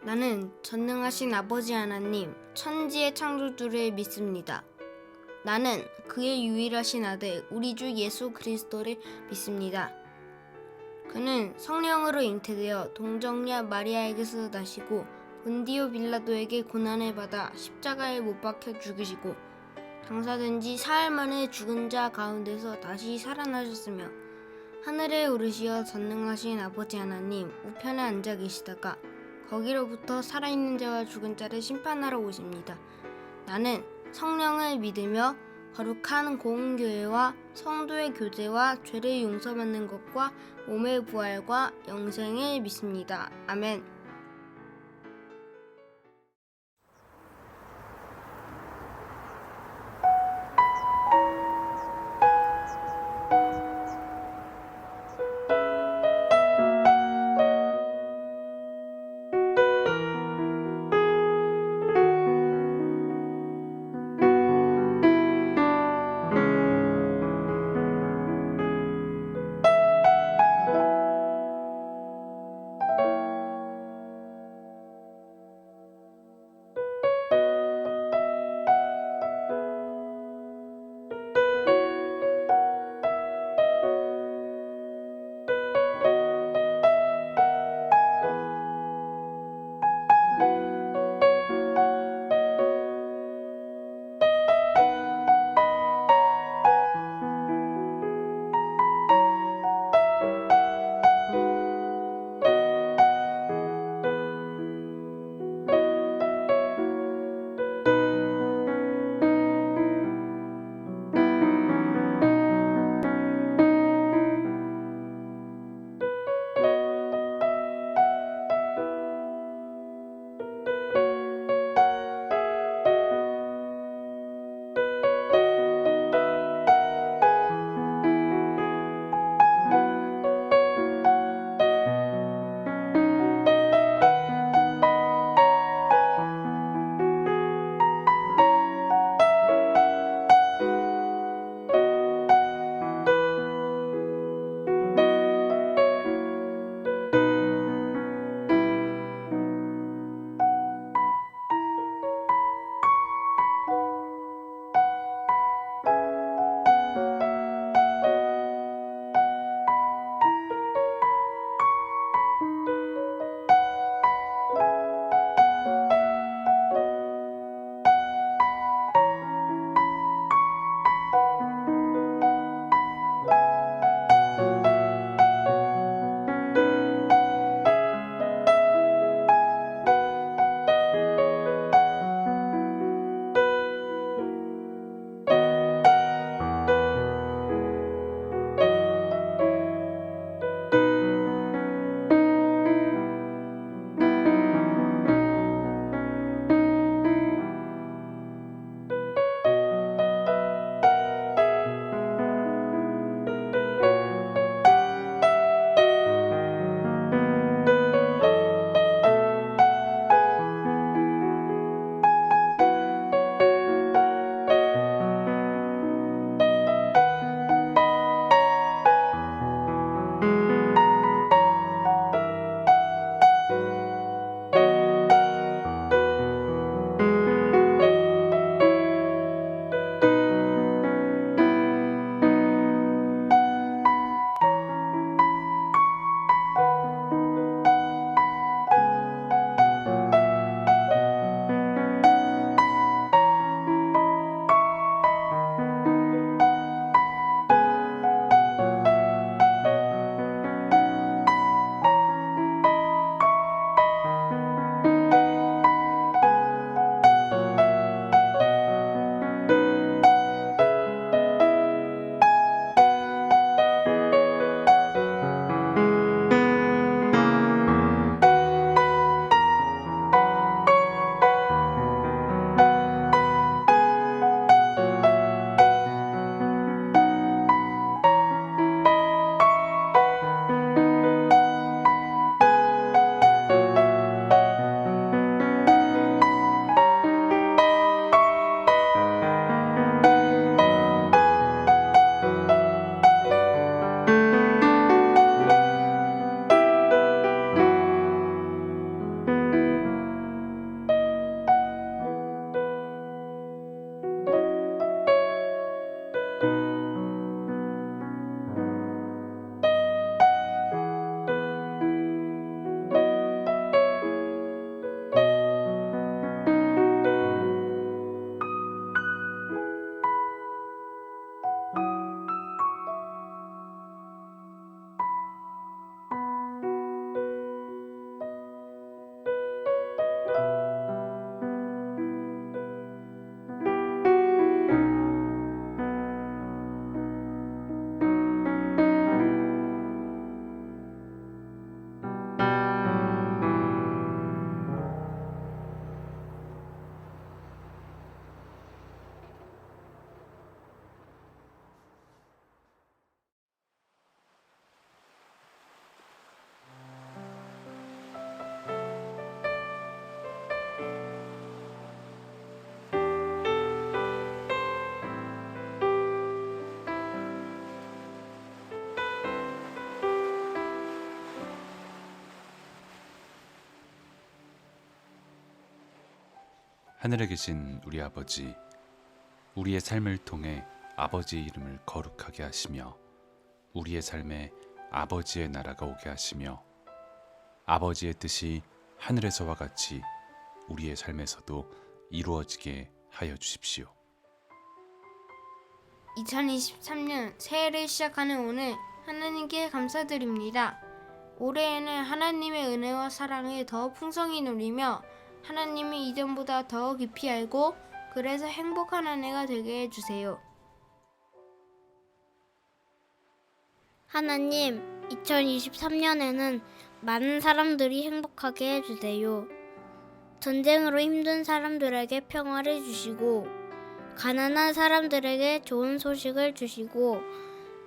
나는 전능하신 아버지 하나님, 천지의 창조주를 믿습니다. 나는 그의 유일하신 아들, 우리 주 예수 그리스도를 믿습니다. 그는 성령으로 잉태되어 동정녀 마리아에게서 나시고 본디오 빌라도에게 고난을 받아 십자가에 못 박혀 죽으시고 장사된 지 사흘 만에 죽은 자 가운데서 다시 살아나셨으며 하늘에 오르시어 전능하신 아버지 하나님 우편에 앉아 계시다가 거기로부터 살아있는 자와 죽은 자를 심판하러 오십니다. 나는 성령을 믿으며 거룩한 공교회와 성도의 교제와 죄를 용서받는 것과 몸의 부활과 영생을 믿습니다. 아멘. 하늘에 계신 우리 아버지, 우리의 삶을 통해 아버지의 이름을 거룩하게 하시며 우리의 삶에 아버지의 나라가 오게 하시며 아버지의 뜻이 하늘에서와 같이 우리의 삶에서도 이루어지게 하여 주십시오. 2023년 새해를 시작하는 오늘 하나님께 감사드립니다. 올해에는 하나님의 은혜와 사랑을 더 풍성히 누리며 하나님을 이전보다 더 깊이 알고 그래서 행복한 한 해가 되게 해주세요. 하나님, 2023년에는 많은 사람들이 행복하게 해주세요. 전쟁으로 힘든 사람들에게 평화를 주시고 가난한 사람들에게 좋은 소식을 주시고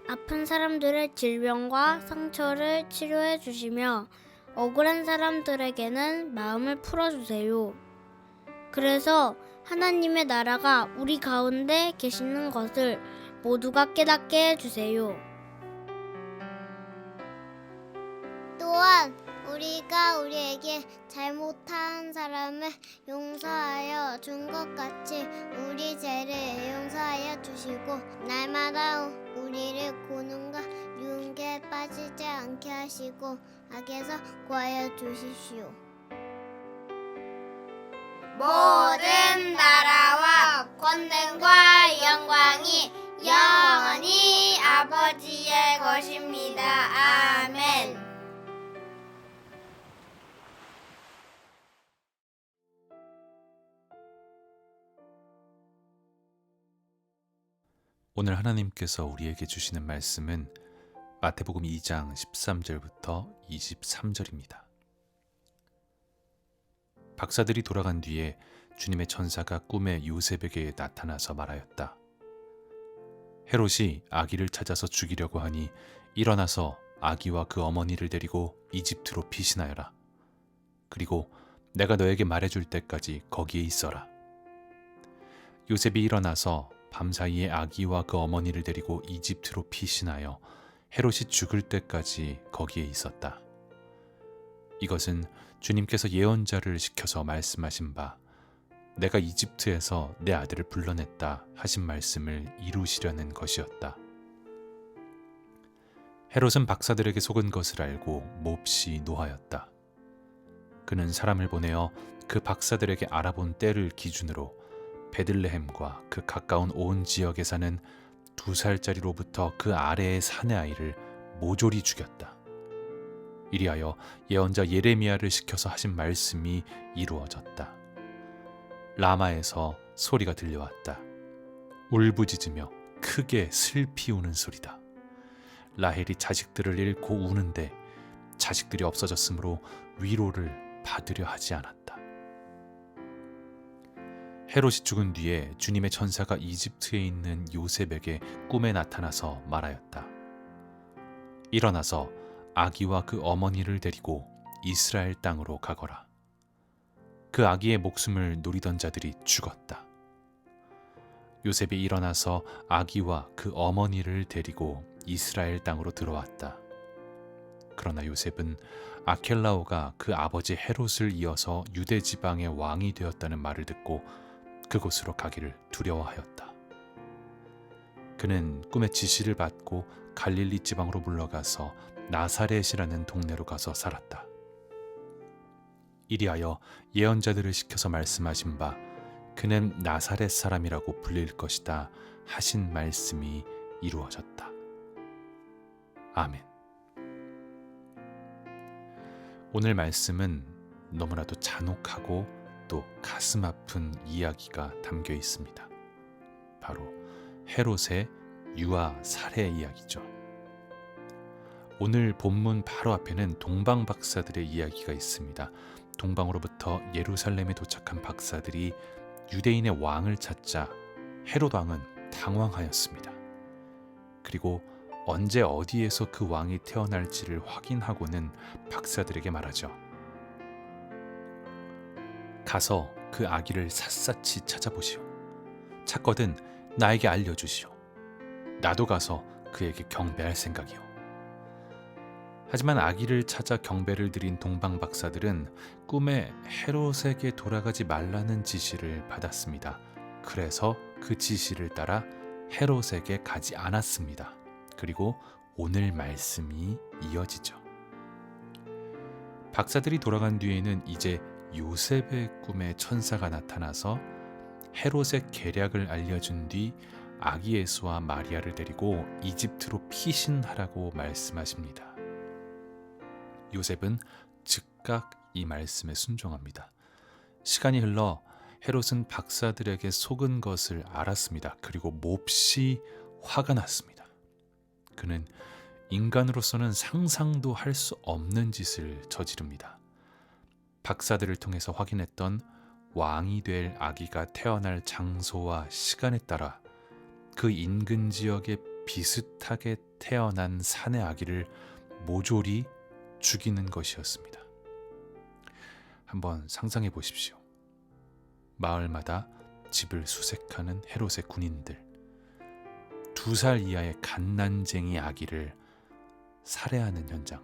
아픈 사람들의 질병과 상처를 치료해 주시며 억울한 사람들에게는 마음을 풀어주세요. 그래서 하나님의 나라가 우리 가운데 계시는 것을 모두가 깨닫게 해주세요. 또한 우리가 우리에게 잘못한 사람을 용서하여 준 것 같이 우리 죄를 용서하여 주시고 날마다 우리를 고난과 유혹에 빠지지 않게 하시고 악에서 구하여 주십시오. 모든 나라와 권능과 영광이 영원히 아버지의 것입니다. 아멘. 오늘 하나님께서 우리에게 주시는 말씀은 마태복음 2장 13절부터 23절입니다. 박사들이 돌아간 뒤에 주님의 천사가 꿈에 요셉에게 나타나서 말하였다. 헤롯이 아기를 찾아서 죽이려고 하니 일어나서 아기와 그 어머니를 데리고 이집트로 피신하여라. 그리고 내가 너에게 말해줄 때까지 거기에 있어라. 요셉이 일어나서 밤사이에 아기와 그 어머니를 데리고 이집트로 피신하여 헤롯이 죽을 때까지 거기에 있었다. 이것은 주님께서 예언자를 시켜서 말씀하신 바 내가 이집트에서 내 아들을 불러냈다 하신 말씀을 이루시려는 것이었다. 헤롯은 박사들에게 속은 것을 알고 몹시 노하였다. 그는 사람을 보내어 그 박사들에게 알아본 때를 기준으로 베들레헴과 그 가까운 온 지역에 사는 2살짜리로부터 그 아래의 사내 아이를 모조리 죽였다. 이리하여 예언자 예레미야를 시켜서 하신 말씀이 이루어졌다. 라마에서 소리가 들려왔다. 울부짖으며 크게 슬피 우는 소리다. 라헬이 자식들을 잃고 우는데 자식들이 없어졌으므로 위로를 받으려 하지 않았다. 헤롯이 죽은 뒤에 주님의 천사가 이집트에 있는 요셉에게 꿈에 나타나서 말하였다. 일어나서 아기와 그 어머니를 데리고 이스라엘 땅으로 가거라. 그 아기의 목숨을 노리던 자들이 죽었다. 요셉이 일어나서 아기와 그 어머니를 데리고 이스라엘 땅으로 들어왔다. 그러나 요셉은 아켈라오가 그 아버지 헤롯을 이어서 유대 지방의 왕이 되었다는 말을 듣고 그곳으로 가기를 두려워하였다. 그는 꿈의 지시를 받고 갈릴리 지방으로 물러가서 나사렛이라는 동네로 가서 살았다. 이리하여 예언자들을 시켜서 말씀하신 바 그는 나사렛 사람이라고 불릴 것이다 하신 말씀이 이루어졌다. 아멘. 오늘 말씀은 너무나도 잔혹하고 또 가슴 아픈 이야기가 담겨 있습니다. 바로 헤롯의 유아 살해 이야기죠. 오늘 본문 바로 앞에는 동방 박사들의 이야기가 있습니다. 동방으로부터 예루살렘에 도착한 박사들이 유대인의 왕을 찾자 헤롯 왕은 당황하였습니다. 그리고 언제 어디에서 그 왕이 태어날지를 확인하고는 박사들에게 말하죠. 가서 그 아기를 샅샅이 찾아보시오. 찾거든 나에게 알려주시오. 나도 가서 그에게 경배할 생각이오. 하지만 아기를 찾아 경배를 드린 동방 박사들은 꿈에 헤롯에게 돌아가지 말라는 지시를 받았습니다. 그래서 그 지시를 따라 헤롯에게 가지 않았습니다. 그리고 오늘 말씀이 이어지죠. 박사들이 돌아간 뒤에는 이제 요셉의 꿈에 천사가 나타나서 헤롯의 계략을 알려준 뒤 아기 예수와 마리아를 데리고 이집트로 피신하라고 말씀하십니다. 요셉은 즉각 이 말씀에 순종합니다. 시간이 흘러 헤롯은 박사들에게 속은 것을 알았습니다. 그리고 몹시 화가 났습니다. 그는 인간으로서는 상상도 할 수 없는 짓을 저지릅니다. 박사들을 통해서 확인했던 왕이 될 아기가 태어날 장소와 시간에 따라 그 인근 지역에 비슷하게 태어난 산의 아기를 모조리 죽이는 것이었습니다. 한번 상상해 보십시오. 마을마다 집을 수색하는 헤롯의 군인들, 2살 이하의 갓난쟁이 아기를 살해하는 현장.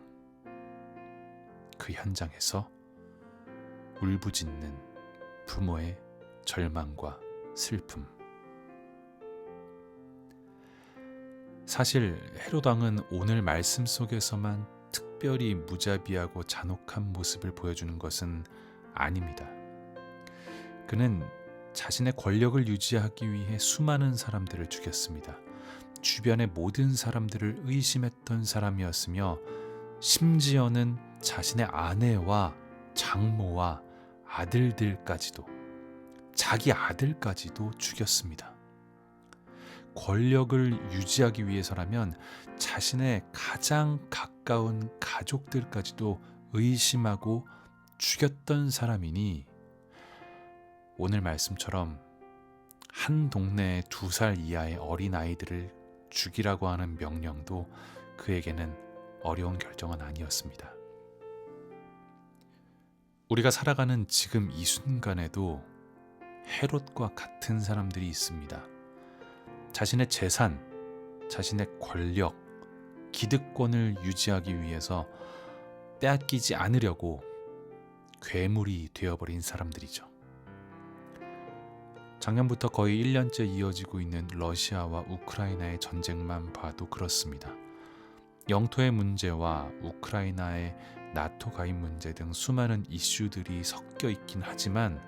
그 현장에서 울부짖는 부모의 절망과 슬픔. 사실 헤롯 왕은 오늘 말씀 속에서만 특별히 무자비하고 잔혹한 모습을 보여주는 것은 아닙니다. 그는 자신의 권력을 유지하기 위해 수많은 사람들을 죽였습니다. 주변의 모든 사람들을 의심했던 사람이었으며 심지어는 자신의 아내와 장모와 아들들까지도, 자기 아들까지도 죽였습니다. 권력을 유지하기 위해서라면 자신의 가장 가까운 가족들까지도 의심하고 죽였던 사람이니 오늘 말씀처럼 한 동네의 2살 이하의 어린아이들을 죽이라고 하는 명령도 그에게는 어려운 결정은 아니었습니다. 우리가 살아가는 지금 이 순간에도 헤롯과 같은 사람들이 있습니다. 자신의 재산, 자신의 권력, 기득권을 유지하기 위해서 빼앗기지 않으려고 괴물이 되어버린 사람들이죠. 작년부터 거의 1년째 이어지고 있는 러시아와 우크라이나의 전쟁만 봐도 그렇습니다. 영토의 문제와 우크라이나의 나토 가입 문제 등 수많은 이슈들이 섞여 있긴 하지만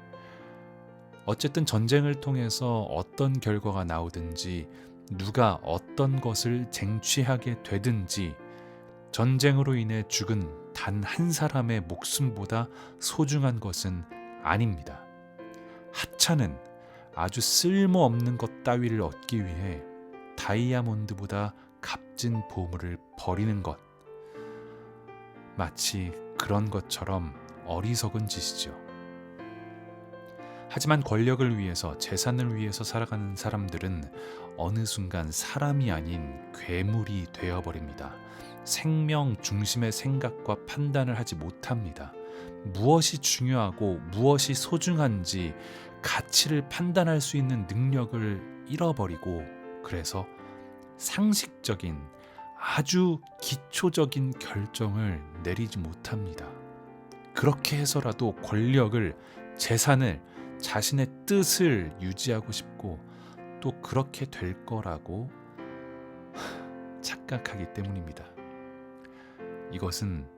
어쨌든 전쟁을 통해서 어떤 결과가 나오든지 누가 어떤 것을 쟁취하게 되든지 전쟁으로 인해 죽은 단 한 사람의 목숨보다 소중한 것은 아닙니다. 하찮은 아주 쓸모없는 것 따위를 얻기 위해 다이아몬드보다 값진 보물을 버리는 것, 마치 그런 것처럼 어리석은 짓이죠. 하지만 권력을 위해서, 재산을 위해서 살아가는 사람들은 어느 순간 사람이 아닌 괴물이 되어버립니다. 생명 중심의 생각과 판단을 하지 못합니다. 무엇이 중요하고 무엇이 소중한지 가치를 판단할 수 있는 능력을 잃어버리고, 그래서 상식적인 아주 기초적인 결정을 내리지 못합니다. 그렇게 해서라도 권력을, 재산을, 자신의 뜻을 유지하고 싶고 또 그렇게 될 거라고 착각하기 때문입니다. 이것은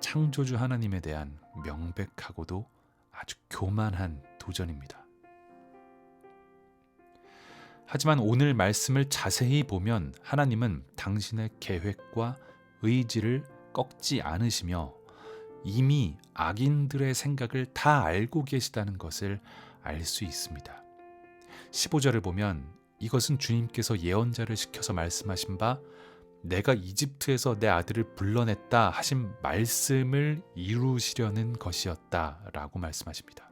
창조주 하나님에 대한 명백하고도 아주 교만한 도전입니다. 하지만 오늘 말씀을 자세히 보면 하나님은 당신의 계획과 의지를 꺾지 않으시며 이미 악인들의 생각을 다 알고 계시다는 것을 알 수 있습니다. 15절을 보면 이것은 주님께서 예언자를 시켜서 말씀하신 바 내가 이집트에서 내 아들을 불러냈다 하신 말씀을 이루시려는 것이었다 라고 말씀하십니다.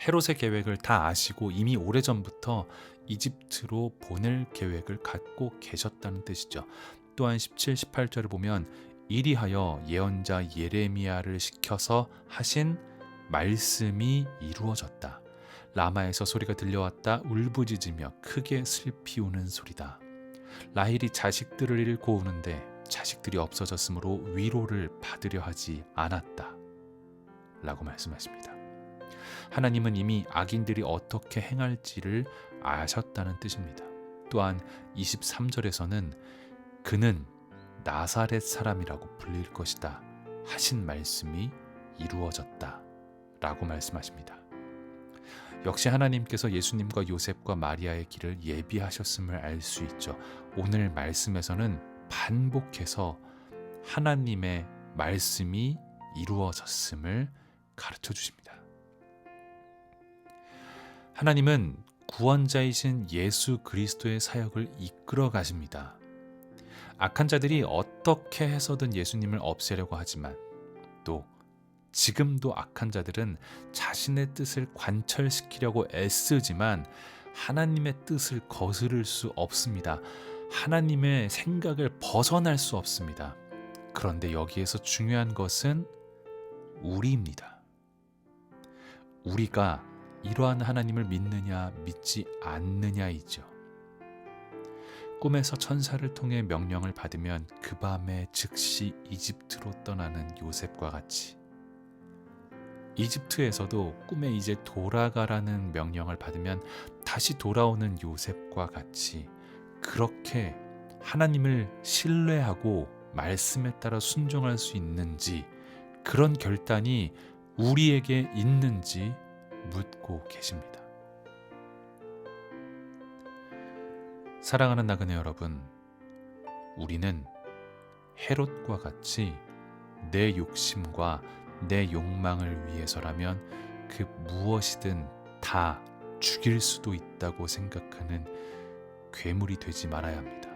헤롯의 계획을 다 아시고 이미 오래전부터 이집트로 보낼 계획을 갖고 계셨다는 뜻이죠. 또한 17, 18절을 보면 이리하여 예언자 예레미야를 시켜서 하신 말씀이 이루어졌다. 라마에서 소리가 들려왔다. 울부짖으며 크게 슬피 우는 소리다. 라헬이 자식들을 잃고 우는데 자식들이 없어졌으므로 위로를 받으려 하지 않았다 라고 말씀하십니다. 하나님은 이미 악인들이 어떻게 행할지를 아셨다는 뜻입니다. 또한 23절에서는 그는 나사렛 사람이라고 불릴 것이다 하신 말씀이 이루어졌다 라고 말씀하십니다. 역시 하나님께서 예수님과 요셉과 마리아의 길을 예비하셨음을 알 수 있죠. 오늘 말씀에서는 반복해서 하나님의 말씀이 이루어졌음을 가르쳐 주십니다. 하나님은 구원자이신 예수 그리스도의 사역을 이끌어 가십니다. 악한 자들이 어떻게 해서든 예수님을 없애려고 하지만 또 지금도 악한 자들은 자신의 뜻을 관철시키려고 애쓰지만 하나님의 뜻을 거스를 수 없습니다. 하나님의 생각을 벗어날 수 없습니다. 그런데 여기에서 중요한 것은 우리입니다. 우리가 이러한 하나님을 믿느냐 믿지 않느냐이죠. 꿈에서 천사를 통해 명령을 받으면 그 밤에 즉시 이집트로 떠나는 요셉과 같이 이집트에서도 꿈에 이제 돌아가라는 명령을 받으면 다시 돌아오는 요셉과 같이 그렇게 하나님을 신뢰하고 말씀에 따라 순종할 수 있는지 그런 결단이 우리에게 있는지 묻고 계십니다. 사랑하는 나그네 여러분, 우리는 헤롯과 같이 내 욕심과 내 욕망을 위해서라면 그 무엇이든 다 죽일 수도 있다고 생각하는 괴물이 되지 말아야 합니다.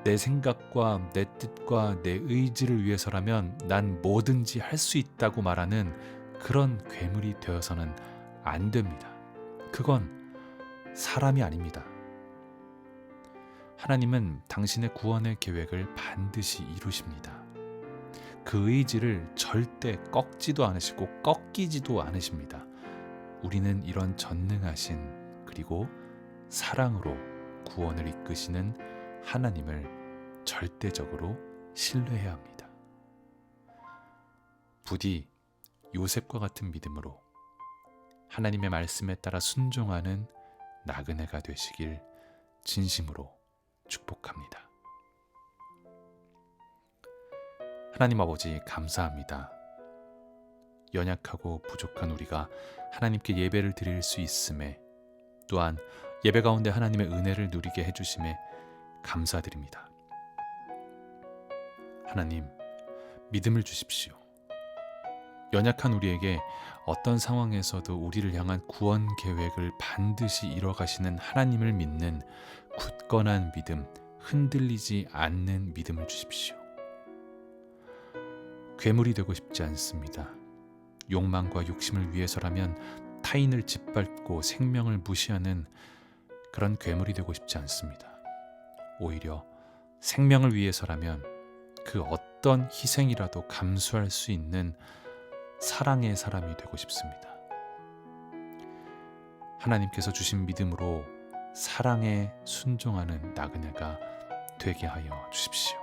내 생각과 내 뜻과 내 의지를 위해서라면 난 뭐든지 할 수 있다고 말하는 그런 괴물이 되어서는 안 됩니다. 그건 사람이 아닙니다. 하나님은 당신의 구원의 계획을 반드시 이루십니다. 그 의지를 절대 꺾지도 않으시고 꺾이지도 않으십니다. 우리는 이런 전능하신 그리고 사랑으로 구원을 이끄시는 하나님을 절대적으로 신뢰해야 합니다. 부디 요셉과 같은 믿음으로 하나님의 말씀에 따라 순종하는 나그네가 되시길 진심으로 축복합니다. 하나님 아버지 감사합니다. 연약하고 부족한 우리가 하나님께 예배를 드릴 수 있음에 또한 예배 가운데 하나님의 은혜를 누리게 해주심에 감사드립니다. 하나님, 믿음을 주십시오. 연약한 우리에게 어떤 상황에서도 우리를 향한 구원 계획을 반드시 이뤄가시는 하나님을 믿는 굳건한 믿음, 흔들리지 않는 믿음을 주십시오. 괴물이 되고 싶지 않습니다. 욕망과 욕심을 위해서라면 타인을 짓밟고 생명을 무시하는 그런 괴물이 되고 싶지 않습니다. 오히려 생명을 위해서라면 그 어떤 희생이라도 감수할 수 있는 사랑의 사람이 되고 싶습니다. 하나님께서 주신 믿음으로 사랑에 순종하는 나그네가 되게 하여 주십시오.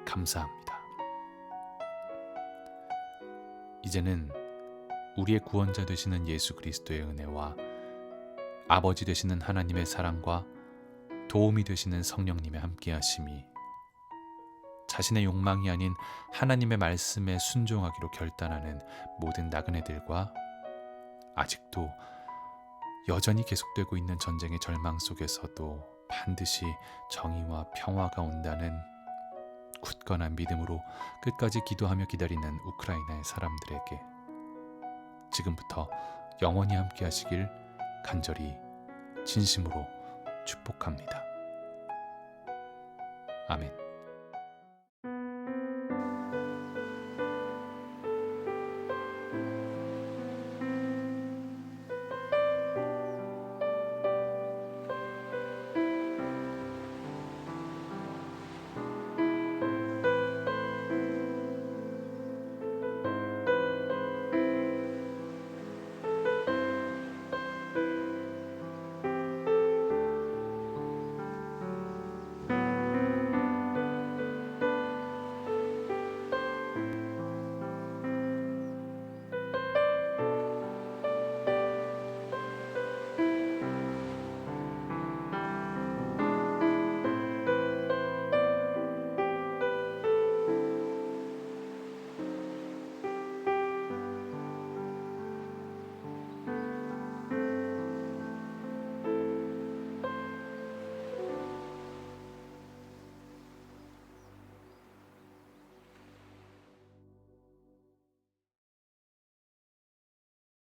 감사합니다. 이제는 우리의 구원자 되시는 예수 그리스도의 은혜와 아버지 되시는 하나님의 사랑과 도움이 되시는 성령님의 함께하심이 자신의 욕망이 아닌 하나님의 말씀에 순종하기로 결단하는 모든 나그네들과 아직도 여전히 계속되고 있는 전쟁의 절망 속에서도 반드시 정의와 평화가 온다는 굳건한 믿음으로 끝까지 기도하며 기다리는 우크라이나의 사람들에게 지금부터 영원히 함께 하시길 간절히 진심으로 축복합니다. 아멘.